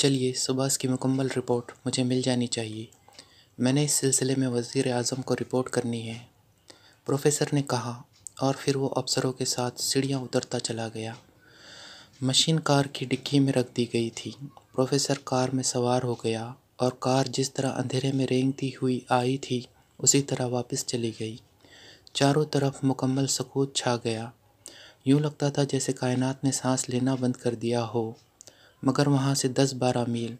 چلیے صبح کی مکمل رپورٹ مجھے مل جانی چاہیے۔ میں نے اس سلسلے میں وزیر اعظم کو رپورٹ کرنی ہے، پروفیسر نے کہا، اور پھر وہ افسروں کے ساتھ سیڑھیاں اترتا چلا گیا۔ مشین کار کی ڈگی میں رکھ دی گئی تھی۔ پروفیسر کار میں سوار ہو گیا اور کار جس طرح اندھیرے میں رینگتی ہوئی آئی تھی اسی طرح واپس چلی گئی۔ چاروں طرف مکمل سکوت چھا گیا۔ یوں لگتا تھا جیسے کائنات نے سانس لینا بند کر دیا ہو، مگر وہاں سے 10-12 میل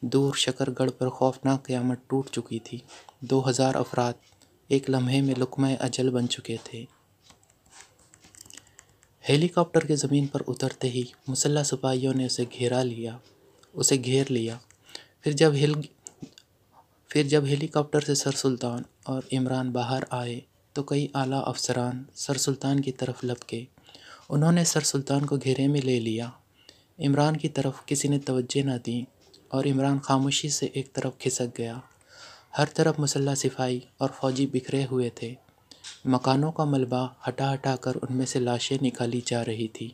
دور شکر گڑھ پر خوفناک قیامت ٹوٹ چکی تھی۔ 2000 افراد ایک لمحے میں لقمہ اجل بن چکے تھے۔ ہیلی کاپٹر کے زمین پر اترتے ہی مسلح سپاہیوں نے اسے گھیر لیا۔ پھر جب ہیلی کاپٹر سے سر سلطان اور عمران باہر آئے تو کئی اعلیٰ افسران سر سلطان کی طرف لپکے۔ انہوں نے سر سلطان کو گھیرے میں لے لیا۔ عمران کی طرف کسی نے توجہ نہ دی اور عمران خاموشی سے ایک طرف کھسک گیا۔ ہر طرف مسلح سپاہی اور فوجی بکھرے ہوئے تھے۔ مکانوں کا ملبہ ہٹا ہٹا کر ان میں سے لاشیں نکالی جا رہی تھیں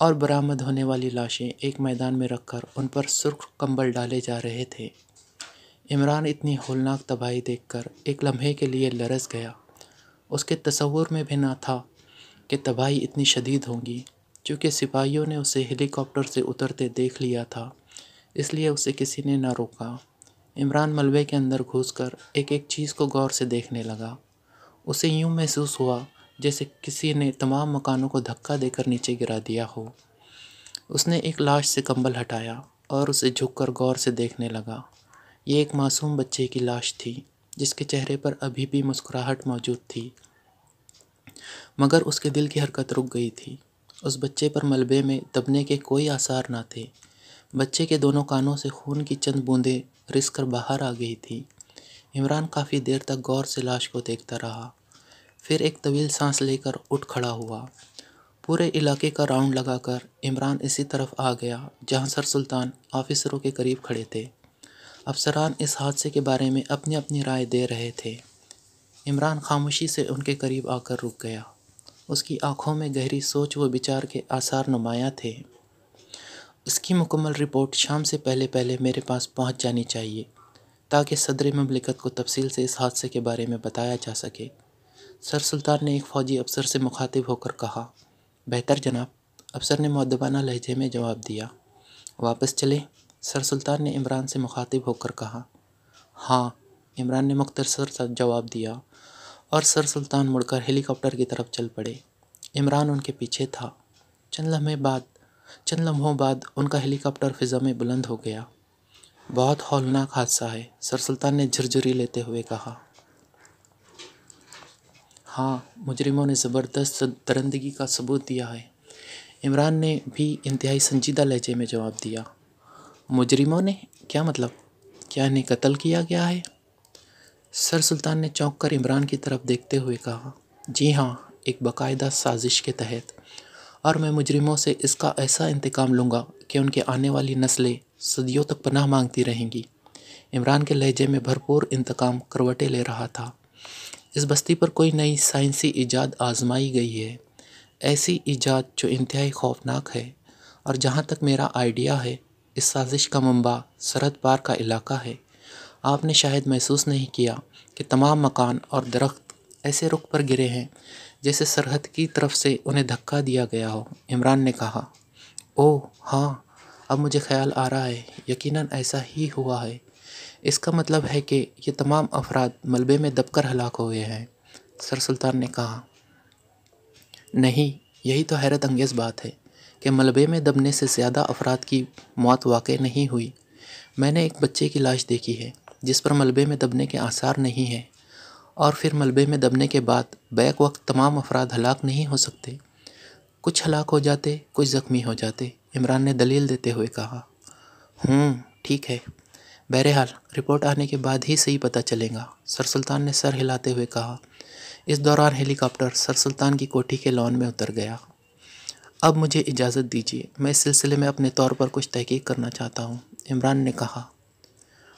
اور برآمد ہونے والی لاشیں ایک میدان میں رکھ کر ان پر سرخ کمبل ڈالے جا رہے تھے۔ عمران اتنی ہولناک تباہی دیکھ کر ایک لمحے کے لیے لرز گیا۔ اس کے تصور میں بھی نہ تھا کہ تباہی اتنی شدید ہوگی۔ چونکہ سپاہیوں نے اسے ہیلی کاپٹر سے اترتے دیکھ لیا تھا، اس لیے اسے کسی نے نہ روکا۔ عمران ملبے کے اندر گھس کر ایک ایک چیز کو غور سے دیکھنے لگا۔ اسے یوں محسوس ہوا جیسے کسی نے تمام مکانوں کو دھکا دے کر نیچے گرا دیا ہو۔ اس نے ایک لاش سے کمبل ہٹایا اور اسے جھک کر غور سے دیکھنے لگا۔ یہ ایک معصوم بچے کی لاش تھی جس کے چہرے پر ابھی بھی مسکراہٹ موجود تھی، مگر اس کے دل کی حرکت رک گئی تھی۔ اس بچے پر ملبے میں دبنے کے کوئی آثار نہ تھے۔ بچے کے دونوں کانوں سے خون کی چند بوندیں رس کر باہر آ گئی تھیں۔ عمران کافی دیر تک غور سے لاش کو دیکھتا رہا، پھر ایک طویل سانس لے کر اٹھ کھڑا ہوا۔ پورے علاقے کا راؤنڈ لگا کر عمران اسی طرف آ گیا جہاں سر سلطان آفیسروں کے قریب کھڑے تھے۔ افسران اس حادثے کے بارے میں اپنی اپنی رائے دے رہے تھے۔ عمران خاموشی سے ان کے قریب آ کر رک گیا۔ اس کی آنکھوں میں گہری سوچ و بچار کے آثار نمایاں تھے۔ اس کی مکمل رپورٹ شام سے پہلے میرے پاس پہنچ جانی چاہیے تاکہ صدر مملکت کو تفصیل سے اس حادثے کے بارے میں بتایا جا سکے۔ سر سلطان نے ایک فوجی افسر سے مخاطب ہو کر کہا۔ بہتر جناب، افسر نے مؤدبانہ لہجے میں جواب دیا۔ واپس چلیں؟ سر سلطان نے عمران سے مخاطب ہو کر کہا۔ ہاں، عمران نے مختصر سا جواب دیا اور سر سلطان مڑ کر ہیلی کاپٹر کی طرف چل پڑے۔ عمران ان کے پیچھے تھا۔ چند لمحوں بعد ان کا ہیلی کاپٹر فضا میں بلند ہو گیا۔ بہت ہولناک حادثہ ہے، سر سلطان نے جھرجھری لیتے ہوئے کہا۔ ہاں، مجرموں نے زبردست درندگی کا ثبوت دیا ہے، عمران نے بھی انتہائی سنجیدہ لہجے میں جواب دیا۔ مجرموں نے؟ کیا مطلب؟ کیا انہیں قتل کیا گیا ہے؟ سر سلطان نے چونک کر عمران کی طرف دیکھتے ہوئے کہا۔ جی ہاں، ایک باقاعدہ سازش کے تحت، اور میں مجرموں سے اس کا ایسا انتقام لوں گا کہ ان کے آنے والی نسلیں صدیوں تک پناہ مانگتی رہیں گی۔ عمران کے لہجے میں بھرپور انتقام کروٹیں لے رہا تھا۔ اس بستی پر کوئی نئی سائنسی ایجاد آزمائی گئی ہے، ایسی ایجاد جو انتہائی خوفناک ہے، اور جہاں تک میرا آئیڈیا ہے اس سازش کا منبع سرحد پار کا علاقہ ہے۔ آپ نے شاید محسوس نہیں کیا کہ تمام مکان اور درخت ایسے رخ پر گرے ہیں جیسے سرحد کی طرف سے انہیں دھکا دیا گیا ہو، عمران نے کہا۔ اوہ ہاں، اب مجھے خیال آ رہا ہے، یقیناً ایسا ہی ہوا ہے۔ اس کا مطلب ہے کہ یہ تمام افراد ملبے میں دب کر ہلاک ہوئے ہیں، سر سلطان نے کہا۔ نہیں، یہی تو حیرت انگیز بات ہے کہ ملبے میں دبنے سے زیادہ افراد کی موت واقع نہیں ہوئی۔ میں نے ایک بچے کی لاش دیکھی ہے جس پر ملبے میں دبنے کے آثار نہیں ہیں، اور پھر ملبے میں دبنے کے بعد بیک وقت تمام افراد ہلاک نہیں ہو سکتے۔ کچھ ہلاک ہو جاتے، کچھ زخمی ہو جاتے، عمران نے دلیل دیتے ہوئے کہا۔ ٹھیک ہے، بہرحال رپورٹ آنے کے بعد ہی صحیح پتہ چلے گا، سر سلطان نے سر ہلاتے ہوئے کہا۔ اس دوران ہیلی کاپٹر سر سلطان کی کوٹھی کے لان میں اتر گیا۔ اب مجھے اجازت دیجیے، میں اس سلسلے میں اپنے طور پر کچھ تحقیق کرنا چاہتا ہوں، عمران نے کہا۔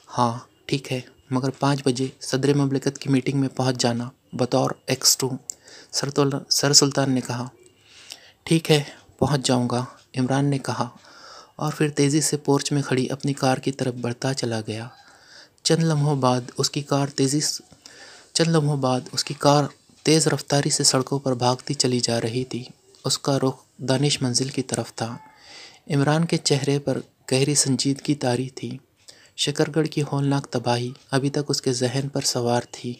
ہاں ٹھیک ہے، مگر 5 بجے صدر مملکت کی میٹنگ میں پہنچ جانا بطور ایکسٹرو، سر سلطان نے کہا۔ ٹھیک ہے، پہنچ جاؤں گا، عمران نے کہا اور پھر تیزی سے پورچ میں کھڑی اپنی کار کی طرف بڑھتا چلا گیا۔ چند لمحوں بعد اس کی کار تیز رفتاری سے سڑکوں پر بھاگتی چلی جا رہی تھی۔ اس کا رخ دانش منزل کی طرف تھا۔ عمران کے چہرے پر گہری سنجیدگی طاری تھی۔ شکرگڑھ کی ہولناک تباہی ابھی تک اس کے ذہن پر سوار تھی۔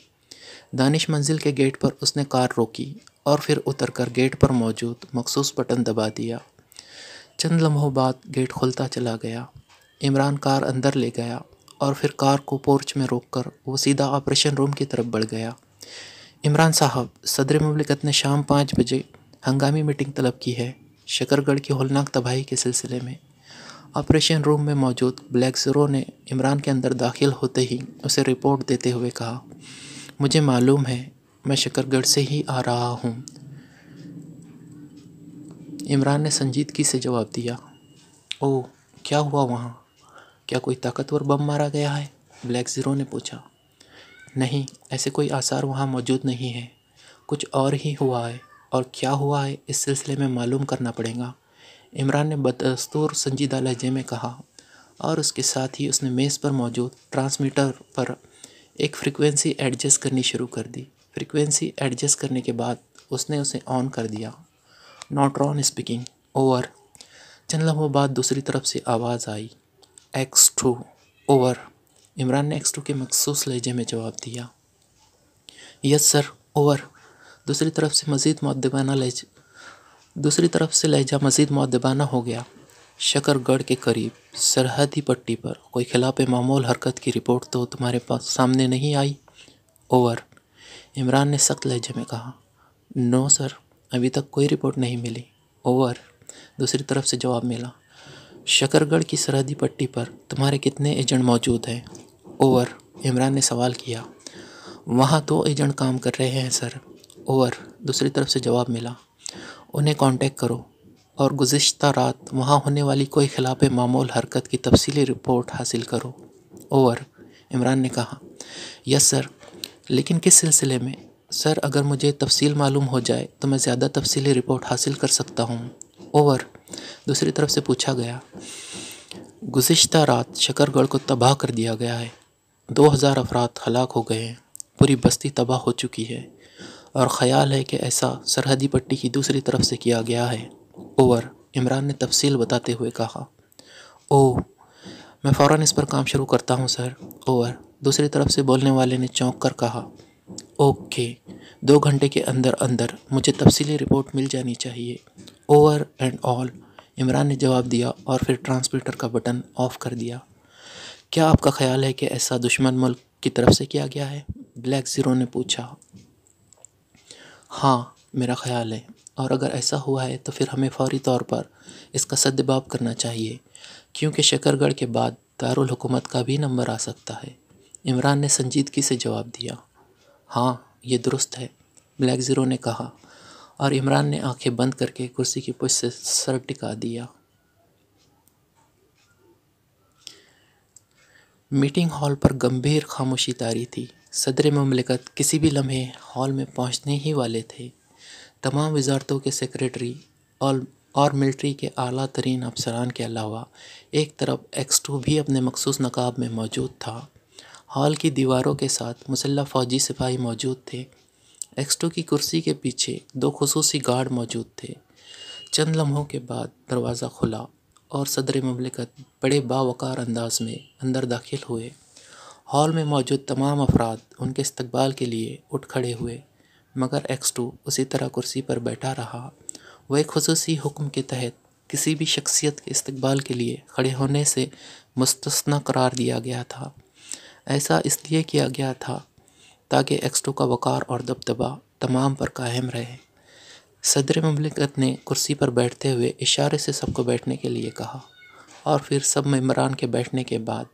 دانش منزل کے گیٹ پر اس نے کار روکی اور پھر اتر کر گیٹ پر موجود مخصوص بٹن دبا دیا۔ چند لمحوں بعد گیٹ کھلتا چلا گیا۔ عمران کار اندر لے گیا اور پھر کار کو پورچ میں روک کر وہ سیدھا آپریشن روم کی طرف بڑھ گیا۔ عمران صاحب، صدر مملکت نے شام 5 بجے ہنگامی میٹنگ طلب کی ہے، شکرگڑھ کی ہولناک تباہی کے سلسلے میں۔ آپریشن روم میں موجود بلیک زیرو نے عمران کے اندر داخل ہوتے ہی اسے رپورٹ دیتے ہوئے کہا، مجھے معلوم ہے، میں شکرگڑھ سے ہی آ رہا ہوں۔ عمران نے سنجیدگی سے جواب دیا، اوہ، کیا ہوا وہاں؟ کیا کوئی طاقتور بم مارا گیا ہے؟ بلیک زیرو نے پوچھا۔ نہیں، ایسے کوئی آثار وہاں موجود نہیں ہیں۔ کچھ اور ہی ہوا ہے، اور کیا ہوا ہے اس سلسلے میں معلوم کرنا پڑے گا، عمران نے بدستور سنجیدہ لہجے میں کہا، اور اس کے ساتھ ہی اس نے میز پر موجود ٹرانسمیٹر پر ایک فریکوینسی ایڈجسٹ کرنی شروع کر دی۔ فریکوینسی ایڈجسٹ کرنے کے بعد اس نے اسے آن کر دیا۔ نوٹرون اسپیکنگ، اوور۔ چند لمحوں بعد دوسری طرف سے آواز آئی، X2، اوور۔ عمران نے X2 کے مخصوص لہجے میں جواب دیا، یس سر، اوور۔ دوسری طرف سے لہجہ مزید مؤدبانہ ہو گیا، شکرگڑھ کے قریب سرحدی پٹی پر کوئی خلاف معمول حرکت کی رپورٹ تو تمہارے پاس سامنے نہیں آئی؟ اوور۔ عمران نے سخت لہجے میں کہا، نو سر، ابھی تک کوئی رپورٹ نہیں ملی، اوور۔ دوسری طرف سے جواب ملا، شکرگڑھ کی سرحدی پٹی پر تمہارے کتنے ایجنٹ موجود ہیں؟ اوور۔ عمران نے سوال کیا۔ وہاں 2 ایجنٹ کام کر رہے ہیں سر، اوور۔ دوسری طرف سے جواب ملا، انہیں کانٹیکٹ کرو اور گزشتہ رات وہاں ہونے والی کوئی خلاف معمول حرکت کی تفصیلی رپورٹ حاصل کرو، اوور۔ عمران نے کہا، یس سر، لیکن کس سلسلے میں؟ سر، اگر مجھے تفصیل معلوم ہو جائے تو میں زیادہ تفصیلی رپورٹ حاصل کر سکتا ہوں، اوور۔ دوسری طرف سے پوچھا گیا، گزشتہ رات شکرگڑھ کو تباہ کر دیا گیا ہے، 2000 افراد ہلاک ہو گئے ہیں، پوری بستی تباہ ہو چکی ہے، اور خیال ہے کہ ایسا سرحدی پٹی کی دوسری طرف سے کیا گیا ہے، اوور۔ عمران نے تفصیل بتاتے ہوئے کہا، اوہ، میں فوراً اس پر کام شروع کرتا ہوں سر، اوور۔ دوسری طرف سے بولنے والے نے چونک کر کہا، اوکے، 2 گھنٹے کے اندر اندر مجھے تفصیلی رپورٹ مل جانی چاہیے، اوور اینڈ آل، عمران نے جواب دیا اور پھر ٹرانسمیٹر کا بٹن آف کر دیا۔ کیا آپ کا خیال ہے کہ ایسا دشمن ملک کی طرف سے کیا گیا ہے؟ بلیک زیرو نے پوچھا۔ ہاں، میرا خیال ہے، اور اگر ایسا ہوا ہے تو پھر ہمیں فوری طور پر اس کا سدباب کرنا چاہیے، کیونکہ شکرگڑھ کے بعد دارالحکومت کا بھی نمبر آ سکتا ہے، عمران نے سنجیدگی سے جواب دیا۔ ہاں، یہ درست ہے، بلیک زیرو نے کہا، اور عمران نے آنکھیں بند کر کے کرسی کی پشت سے سر ٹکا دیا۔ میٹنگ ہال پر گمبھیر خاموشی طاری تھی۔ صدر مملکت کسی بھی لمحے ہال میں پہنچنے ہی والے تھے۔ تمام وزارتوں کے سیکریٹری اور ملٹری کے اعلیٰ ترین افسران کے علاوہ ایک طرف X2 بھی اپنے مخصوص نقاب میں موجود تھا۔ ہال کی دیواروں کے ساتھ مسلح فوجی سپاہی موجود تھے۔ X2 کی کرسی کے پیچھے 2 خصوصی گارڈ موجود تھے۔ چند لمحوں کے بعد دروازہ کھلا اور صدر مملکت بڑے باوقار انداز میں اندر داخل ہوئے۔ ہال میں موجود تمام افراد ان کے استقبال کے لیے اٹھ کھڑے ہوئے، مگر X2 اسی طرح کرسی پر بیٹھا رہا۔ وہ ایک خصوصی حکم کے تحت کسی بھی شخصیت کے استقبال کے لیے کھڑے ہونے سے مستثنی قرار دیا گیا تھا۔ ایسا اس لیے کیا گیا تھا تاکہ X2 کا وقار اور دبدبہ تمام پر قائم رہے۔ صدر مملکت نے کرسی پر بیٹھتے ہوئے اشارے سے سب کو بیٹھنے کے لیے کہا، اور پھر سب ممبران کے بیٹھنے کے بعد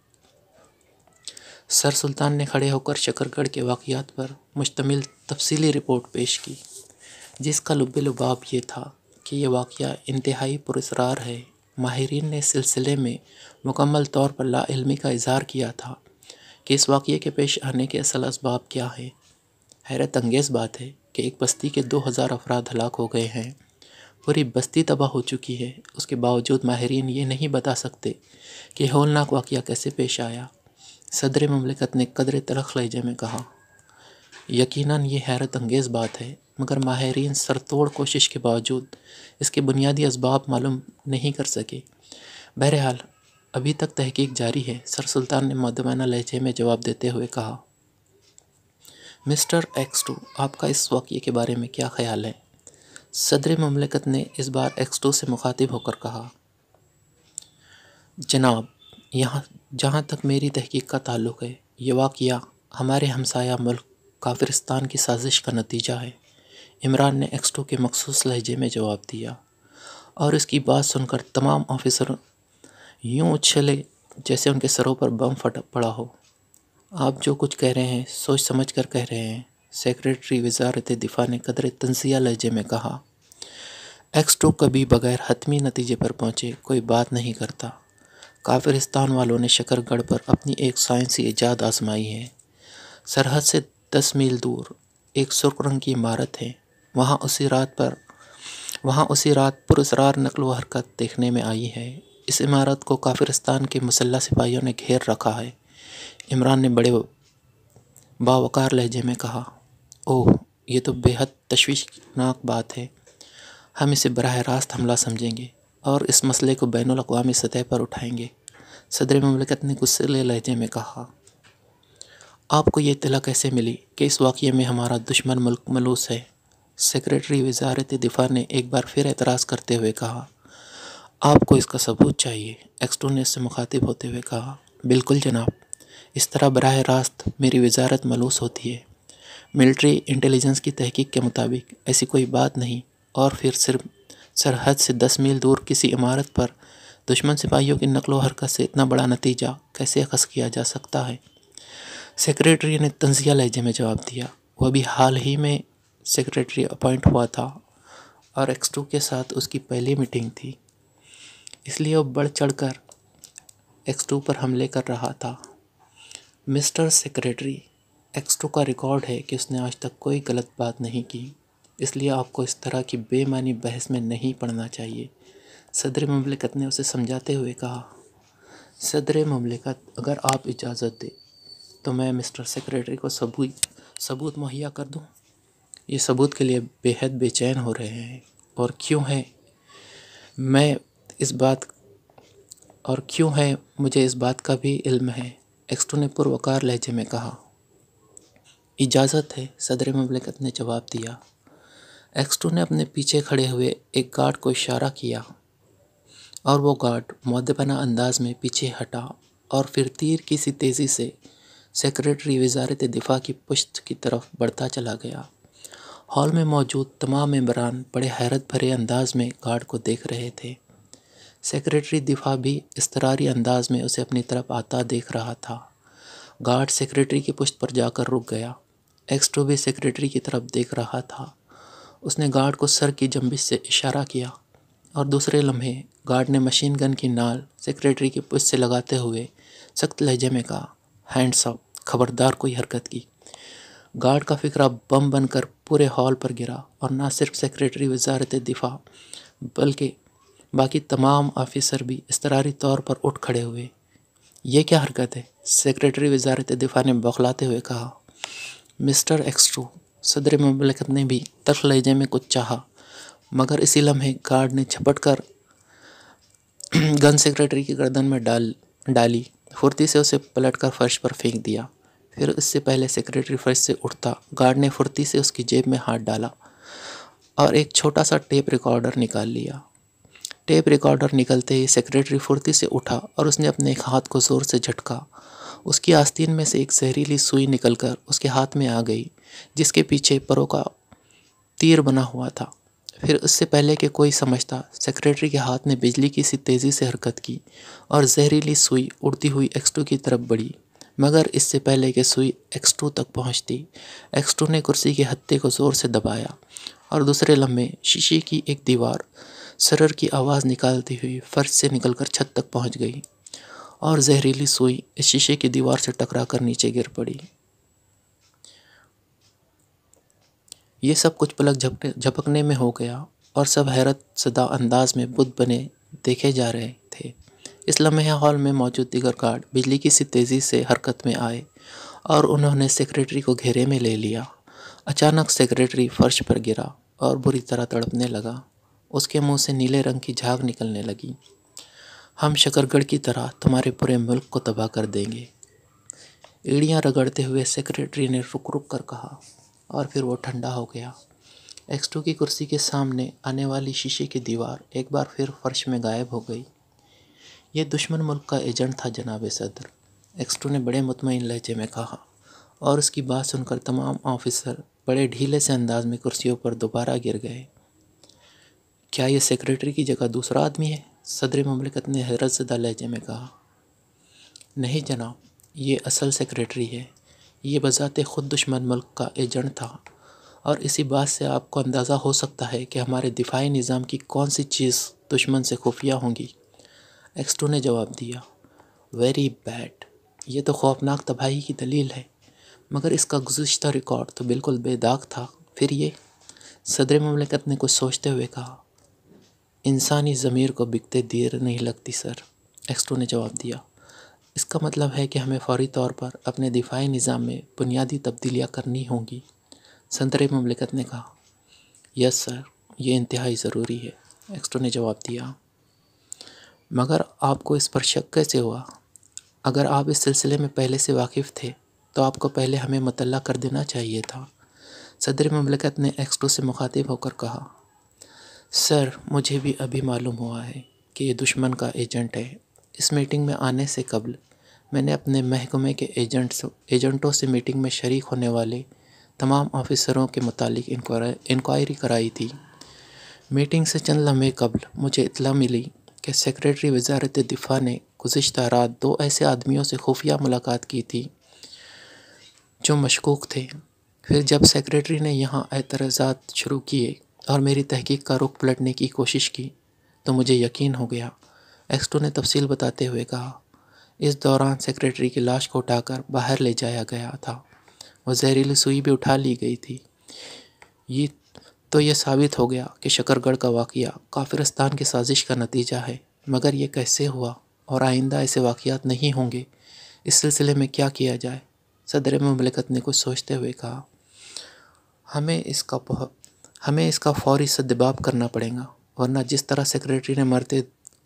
سر سلطان نے کھڑے ہو کر شکرگڑھ کے واقعات پر مشتمل تفصیلی رپورٹ پیش کی، جس کا لب لباب یہ تھا کہ یہ واقعہ انتہائی پراسرار ہے۔ ماہرین نے اس سلسلے میں مکمل طور پر لا علمی کا اظہار کیا تھا کہ اس واقعے کے پیش آنے کے اصل اسباب کیا ہیں۔ حیرت انگیز بات ہے کہ ایک بستی کے 2000 افراد ہلاک ہو گئے ہیں، پوری بستی تباہ ہو چکی ہے، اس کے باوجود ماہرین یہ نہیں بتا سکتے کہ ہولناک واقعہ کیسے پیش آیا۔ صدر مملکت نے قدرے تلخ لہجے میں کہا، یقیناً یہ حیرت انگیز بات ہے، مگر ماہرین سر توڑ کوشش کے باوجود اس کے بنیادی اسباب معلوم نہیں کر سکے۔ بہرحال ابھی تک تحقیق جاری ہے، سر سلطان نے مؤدبانہ لہجے میں جواب دیتے ہوئے کہا۔ مسٹر ایکس 2، آپ کا اس واقعے کے بارے میں کیا خیال ہے؟ صدر مملکت نے اس بار ایکس 2 سے مخاطب ہو کر کہا، جناب، جہاں تک میری تحقیق کا تعلق ہے، یہ واقعہ ہمارے ہمسایہ ملک کافرستان کی سازش کا نتیجہ ہے۔ عمران نے ایکس 2 کے مخصوص لہجے میں جواب دیا، اور اس کی بات سن کر تمام آفیسر یوں اچھلے جیسے ان کے سروں پر بم پھٹ پڑا ہو۔ آپ جو کچھ کہہ رہے ہیں سوچ سمجھ کر کہہ رہے ہیں، سیکریٹری وزارت دفاع نے قدرے تنزیہ لہجے میں کہا۔ ایکس 2 کبھی بغیر حتمی نتیجے پر پہنچے کوئی بات نہیں کرتا۔ کافرستان والوں نے شکر گڑھ پر اپنی ایک سائنسی ایجاد آزمائی ہے۔ سرحد سے 10 میل دور ایک سرخ رنگ کی عمارت ہے، وہاں اسی رات پراسرار نقل و حرکت دیکھنے میں آئی ہے۔ اس عمارت کو کافرستان کے مسلح سپاہیوں نے گھیر رکھا ہے۔ عمران نے بڑے باوقار لہجے میں کہا، اوہ، یہ تو بے حد تشویشناک بات ہے۔ ہم اسے براہ راست حملہ سمجھیں گے اور اس مسئلے کو بین الاقوامی سطح پر اٹھائیں گے۔ صدر مملکت نے غصے لہجے میں کہا، آپ کو یہ اطلاع کیسے ملی کہ اس واقعے میں ہمارا دشمن ملک ملوث ہے؟ سیکریٹری وزارت دفاع نے ایک بار پھر اعتراض کرتے ہوئے کہا، آپ کو اس کا ثبوت چاہیے۔ ایکس 2 نے اس سے مخاطب ہوتے ہوئے کہا، بالکل جناب، اس طرح براہ راست میری وزارت ملوث ہوتی ہے۔ ملٹری انٹیلیجنس کی تحقیق کے مطابق ایسی کوئی بات نہیں، اور پھر صرف سرحد سے 10 میل دور کسی عمارت پر دشمن سپاہیوں کی نقل و حرکت سے اتنا بڑا نتیجہ کیسے اخذ کیا جا سکتا ہے؟ سیکریٹری نے طنزیہ لہجے میں جواب دیا۔ وہ ابھی حال ہی میں سیکریٹری اپائنٹ ہوا تھا اور ایکس 2 کے ساتھ اس کی پہلی میٹنگ تھی، اس لیے وہ بڑھ چڑھ کر ایکس 2 پر حملے کر رہا تھا۔ مسٹر سیکریٹری، ایکس 2 کا ریکارڈ ہے کہ اس نے آج تک کوئی غلط بات نہیں کی، اس لیے آپ کو اس طرح کی بے معنی بحث میں نہیں پڑنا چاہیے، صدر مملکت نے اسے سمجھاتے ہوئے کہا۔ صدر مملکت، اگر آپ اجازت دیں تو میں مسٹر سیکریٹری کو ثبوت مہیا کر دوں۔ یہ ثبوت کے لیے بے حد بے چین ہو رہے ہیں، اور کیوں ہے مجھے اس بات کا بھی علم ہے، ایکس 2 نے پروقار لہجے میں کہا۔ اجازت ہے، صدر مملکت نے جواب دیا۔ ایکس 2 نے اپنے پیچھے کھڑے ہوئے ایک گارڈ کو اشارہ کیا، اور وہ گارڈ مؤدبانہ انداز میں پیچھے ہٹا اور پھر تیر کی سی تیزی سے سیکریٹری وزارت دفاع کی پشت کی طرف بڑھتا چلا گیا۔ ہال میں موجود تمام ممبران بڑے حیرت بھرے انداز میں گارڈ کو دیکھ رہے تھے۔ سیکریٹری دفاع بھی اضطراری انداز میں اسے اپنی طرف آتا دیکھ رہا تھا۔ گارڈ سیکریٹری کی پشت پر جا کر رک گیا۔ ایکس 2 بھی سیکریٹری کی طرف دیکھ رہا تھا۔ اس نے گارڈ کو سر کی جنبش سے اشارہ کیا، اور دوسرے لمحے گارڈ نے مشین گن کی نال سیکریٹری کی پشت سے لگاتے ہوئے سخت لہجے میں کہا، ہینڈز اپ، خبردار کوئی حرکت کی۔ گارڈ کا فقرہ بم بن کر پورے ہال پر گرا، اور نہ صرف سیکریٹری وزارت دفاع بلکہ باقی تمام آفیسر بھی اضطراری طور پر اٹھ کھڑے ہوئے۔ یہ کیا حرکت ہے؟ سیکریٹری وزارت دفاع نے بوکھلاتے ہوئے کہا۔ مسٹر ایکس 2، صدر مملکت نے بھی تلخ لہجے میں کچھ چاہا، مگر اسی لمحے گارڈ نے جھپٹ کر گن سیکریٹری کی گردن میں ڈالی، پھرتی سے اسے پلٹ کر فرش پر پھینک دیا۔ پھر اس سے پہلے سیکریٹری فرش سے اٹھتا، گارڈ نے پھرتی سے اس کی جیب میں ہاتھ ڈالا اور ایک چھوٹا سا ٹیپ ریکارڈر نکال لیا۔ ٹیپ ریکارڈر نکلتے ہی سیکریٹری پھرتی سے اٹھا اور اس نے اپنے ایک ہاتھ کو زور سے جھٹکا۔ اس کی آستین میں سے ایک زہریلی سوئی نکل کر اس کے ہاتھ میں آ گئی، جس کے پیچھے پروں کا تیر بنا ہوا تھا۔ پھر اس سے پہلے کہ کوئی سمجھتا، سیکریٹری کے ہاتھ نے بجلی کی سی تیزی سے حرکت کی اور زہریلی سوئی اڑتی ہوئی ایکس 2 کی طرف بڑھی، مگر اس سے پہلے کہ سوئی ایکس 2 تک پہنچتی، ایکس 2 نے کرسی کے ہتھے کو زور سے دبایا، اور دوسرے لمحے شیشے کی ایک دیوار سرر کی آواز نکالتی ہوئی فرش سے نکل کر چھت تک پہنچ گئی، اور زہریلی سوئی اس شیشے کی دیوار سے ٹکرا کر نیچے گر پڑی۔ یہ سب کچھ پلک جھپکنے میں ہو گیا، اور سب حیرت زدہ انداز میں بت بنے دیکھے جا رہے تھے۔ اس لمحے ہال میں موجود دیگر گارڈ بجلی کی سی تیزی سے حرکت میں آئے اور انہوں نے سیکریٹری کو گھیرے میں لے لیا۔ اچانک سیکریٹری فرش پر گرا اور بری طرح تڑپنے لگا۔ اس کے منہ سے نیلے رنگ کی جھاگ نکلنے لگی۔ ہم شکرگڑھ کی طرح تمہارے پورے ملک کو تباہ کر دیں گے، ایڑیاں رگڑتے ہوئے سیکریٹری نے رک رک کر کہا، اور پھر وہ ٹھنڈا ہو گیا۔ X2 کی کرسی کے سامنے آنے والی شیشے کی دیوار ایک بار پھر فرش میں غائب ہو گئی۔ یہ دشمن ملک کا ایجنٹ تھا جناب صدر، X2 نے بڑے مطمئن لہجے میں کہا، اور اس کی بات سن کر تمام آفیسر بڑے ڈھیلے سے انداز میں کرسیوں پر دوبارہ گر گئے۔ کیا یہ سیکریٹری کی جگہ دوسرا آدمی ہے؟ صدر مملکت نے حیرت زدہ لہجے میں کہا۔ نہیں جناب، یہ اصل سیکریٹری ہے۔ یہ بذات خود دشمن ملک کا ایجنٹ تھا، اور اسی بات سے آپ کو اندازہ ہو سکتا ہے کہ ہمارے دفاعی نظام کی کون سی چیز دشمن سے خفیہ ہوں گی۔ X2 نے جواب دیا، ویری بیڈ، یہ تو خوفناک تباہی کی دلیل ہے، مگر اس کا گزشتہ ریکارڈ تو بالکل بے داغ تھا۔ پھر یہ؟ صدر مملکت نے کچھ سوچتے ہوئے کہا، انسانی ضمیر کو بکتے دیر نہیں لگتی سر، X2 نے جواب دیا۔ اس کا مطلب ہے کہ ہمیں فوری طور پر اپنے دفاعی نظام میں بنیادی تبدیلیاں کرنی ہوں گی، صدر مملکت نے کہا۔ یس سر، یہ انتہائی ضروری ہے، X2 نے جواب دیا۔ مگر آپ کو اس پر شک کیسے ہوا؟ اگر آپ اس سلسلے میں پہلے سے واقف تھے تو آپ کو پہلے ہمیں مطلع کر دینا چاہیے تھا، صدر مملکت نے X2 سے مخاطب ہو کر کہا۔ سر، مجھے بھی ابھی معلوم ہوا ہے کہ یہ دشمن کا ایجنٹ ہے۔ اس میٹنگ میں آنے سے قبل میں نے اپنے محکمے کے ایجنٹوں سے میٹنگ میں شریک ہونے والے تمام آفیسروں کے متعلق انکوائری کرائی تھی۔ میٹنگ سے چند لمحے قبل مجھے اطلاع ملی کہ سیکریٹری وزارت دفاع نے گزشتہ رات 2 ایسے آدمیوں سے خفیہ ملاقات کی تھی جو مشکوک تھے۔ پھر جب سیکریٹری نے یہاں اعتراضات شروع کیے اور میری تحقیق کا رخ پلٹنے کی کوشش کی تو مجھے یقین ہو گیا، X2 نے تفصیل بتاتے ہوئے کہا۔ اس دوران سیکریٹری کی لاش کو اٹھا کر باہر لے جایا گیا تھا، وہ زہریلی سوئی بھی اٹھا لی گئی تھی۔ یہ ثابت ہو گیا کہ شکرگڑھ کا واقعہ کافرستان کی سازش کا نتیجہ ہے، مگر یہ کیسے ہوا اور آئندہ ایسے واقعات نہیں ہوں گے، اس سلسلے میں کیا کیا جائے؟ صدر مملکت نے کچھ سوچتے ہوئے کہا، ہمیں اس کا فوری سدباب کرنا پڑے گا، ورنہ جس طرح سیکریٹری نے مرتے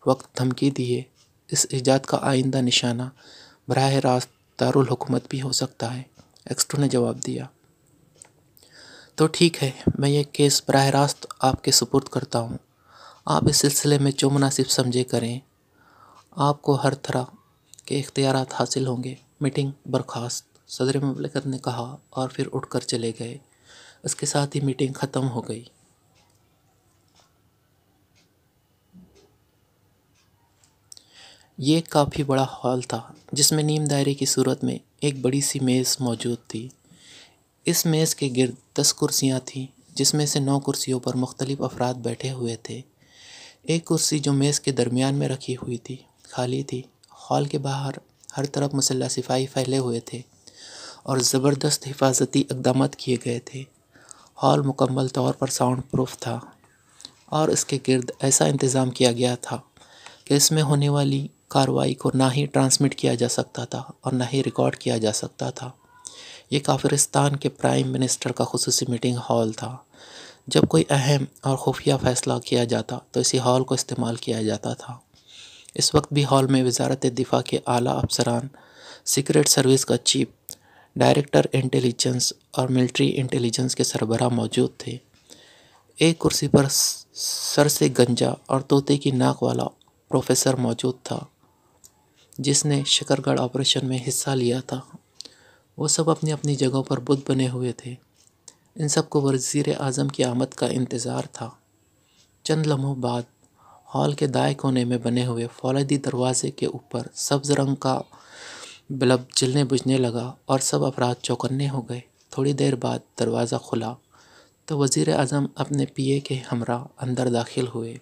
وقت دھمکی دی ہے، اس ایجاد کا آئندہ نشانہ براہ راست دارالحکومت بھی ہو سکتا ہے، X2 نے جواب دیا۔ تو ٹھیک ہے، میں یہ کیس براہ راست آپ کے سپرد کرتا ہوں، آپ اس سلسلے میں جو مناسب سمجھے کریں، آپ کو ہر طرح کے اختیارات حاصل ہوں گے۔ میٹنگ برخاست، صدر مملکت نے کہا اور پھر اٹھ کر چلے گئے۔ اس کے ساتھ ہی میٹنگ ختم ہو گئی۔ یہ ایک کافی بڑا ہال تھا جس میں نیم دائرے کی صورت میں ایک بڑی سی میز موجود تھی۔ اس میز کے گرد 10 کرسیاں تھیں، جس میں سے 9 کرسیوں پر مختلف افراد بیٹھے ہوئے تھے۔ ایک کرسی جو میز کے درمیان میں رکھی ہوئی تھی خالی تھی۔ ہال کے باہر ہر طرف مسلح سپاہی پھیلے ہوئے تھے اور زبردست حفاظتی اقدامات کیے گئے تھے۔ ہال مکمل طور پر ساؤنڈ پروف تھا اور اس کے گرد ایسا انتظام کیا گیا تھا کہ اس میں ہونے والی کارروائی کو نہ ہی ٹرانسمٹ کیا جا سکتا تھا اور نہ ہی ریکارڈ کیا جا سکتا تھا۔ یہ کافرستان کے پرائم منسٹر کا خصوصی میٹنگ ہال تھا۔ جب کوئی اہم اور خفیہ فیصلہ کیا جاتا تو اسی ہال کو استعمال کیا جاتا تھا۔ اس وقت بھی ہال میں وزارت دفاع کے اعلیٰ افسران، سیکرٹ سروس کا چیف، ڈائریکٹر انٹیلیجنس اور ملٹری انٹیلیجنس کے سربراہ موجود تھے۔ ایک کرسی پر سر سے گنجا اور طوطے کی ناک والا پروفیسر موجود تھا جس نے شکرگڑھ آپریشن میں حصہ لیا تھا۔ وہ سب اپنی اپنی جگہوں پر بت بنے ہوئے تھے۔ ان سب کو وزیر اعظم کی آمد کا انتظار تھا۔ چند لمحوں بعد ہال کے دائیں کونے میں بنے ہوئے فولادی دروازے کے اوپر سبز رنگ کا بلب جلنے بجھنے لگا اور سب افراد چوکنے ہو گئے۔ تھوڑی دیر بعد دروازہ کھلا تو وزیر اعظم اپنے پی اے کے ہمراہ اندر داخل ہوئے۔